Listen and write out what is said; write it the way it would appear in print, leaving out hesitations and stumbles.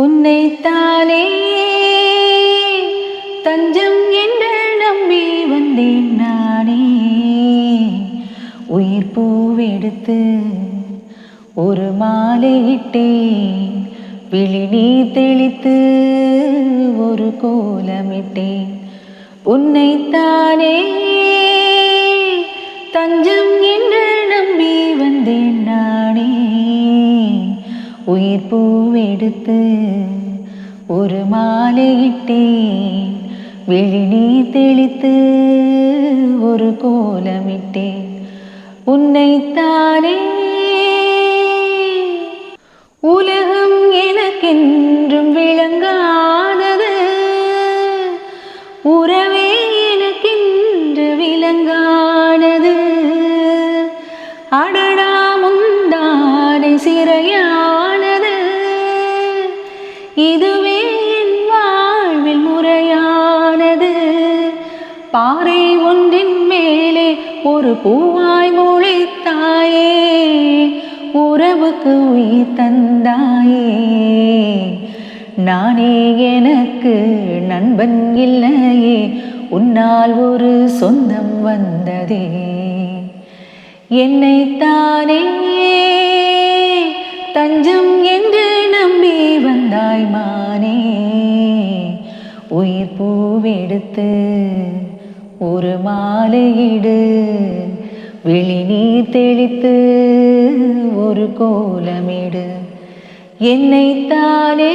உன்னைத்தானே தஞ்சம் என்று நம்பி வந்தேன் நானே. உயிர் பூவெடுத்து ஒரு மாலையிட்டேன், விழி நீர் தெளித்து ஒரு கோலமிட்டேன். உன்னைத்தானே தஞ்சம் என்று நம்பி வந்தேன் நானே. உயிர் பூவெடுத்து ஒரு மாலையிட்டேன், விழி நீர் தெளித்து ஒரு கோலமிட்டேன். உன்னைத்தானே உலகம் எனக்கென்றும் விளங்காதது, உறவே எனக்கென்று விளங்கானது. அடடா முந்தானை சிறையானது, இதுவே என் வாழ்வில் முறையானது. பாறை ஒன்றின் மேலே ஒரு பூவாய் முளைத்தாயே, உறவுக்கு உயிர் தந்தாயே. நானே எனக்கு நண்பன் இல்லையே, உன்னால் ஒரு சொந்தம் வந்ததே. என்னைத்தானே தஞ்சம் என்று நம்பி வந்தாய் மானே. உயிர் பூவெடுத்து ஒரு மாலையிடு, விழி நீர் தெளித்து ஒரு கோலமிடு. என்னைத்தானே